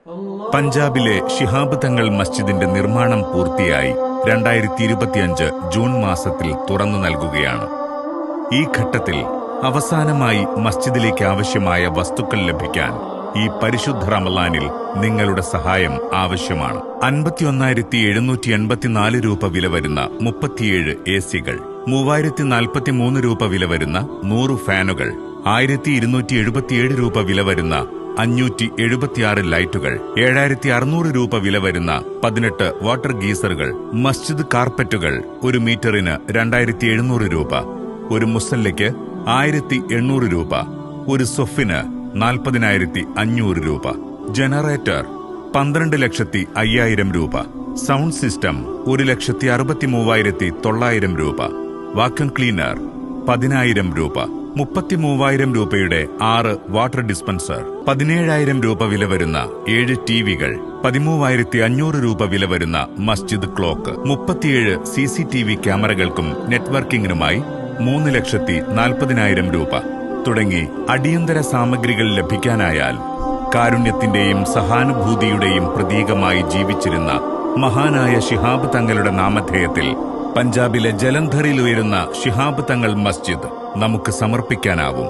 പഞ്ചാബിലെ ശിഹാബ് തങ്ങൾ മസ്ജിദിന്റെ നിർമ്മാണം പൂർത്തിയായി 2025 ജൂൺ മാസത്തിൽ തുറന്നു നൽകുകയാണ്. ഈ ഘട്ടത്തിൽ അവസാനമായി മസ്ജിദിലേക്ക് ആവശ്യമായ വസ്തുക്കൾ ലഭിക്കാൻ ഈ പരിശുദ്ധ റമളാനിൽ നിങ്ങളുടെ സഹായം ആവശ്യമാണ്. 51,784 രൂപ വില വരുന്ന 37 AC-കൾ, 3,043 രൂപ വില വരുന്ന 100 ഫാനുകൾ, 1,277 രൂപ വില വരുന്ന 576 ലൈറ്റുകൾ, 7,600 രൂപ വില വരുന്ന 18 വാട്ടർ ഗീസറുകൾ, മസ്ജിദ് കാർപ്പറ്റുകൾ 1 മീറ്ററിന് 2,700 രൂപ, ഒരു മുസല്ലയ്ക്ക് 1,800 രൂപ, ഒരു സൊഫിന് 40,500 രൂപ, ജനറേറ്റർ 12,05,000 രൂപ, സൗണ്ട് സിസ്റ്റം 1,63,900 രൂപ, വാക്യൂം ക്ലീനർ 10,000 രൂപ, 33,000 രൂപയുടെ 6 വാട്ടർ ഡിസ്പെൻസർ, 17,000 രൂപ വില വരുന്ന 7 ടിവികൾ, 13,500 രൂപ വില വരുന്ന മസ്ജിദ് ക്ലോക്ക്, 37 CCTV ക്യാമറകൾക്കും നെറ്റ്വർക്കിംഗിനുമായി 3,40,000 രൂപ തുടങ്ങി അടിയന്തര സാമഗ്രികൾ ലഭിക്കാനായാൽ കാരുണ്യത്തിന്റെയും സഹാനുഭൂതിയുടെയും പ്രതീകമായി ജീവിച്ചിരുന്ന മഹാനായ ശിഹാബ് തങ്ങളുടെ നാമധേയത്തിൽ പഞ്ചാബിലെ ജലന്ധറിൽ ഉയരുന്ന ശിഹാബ് തങ്ങൾ മസ്ജിദ് നമുക്ക് സമർപ്പിക്കാനാവും.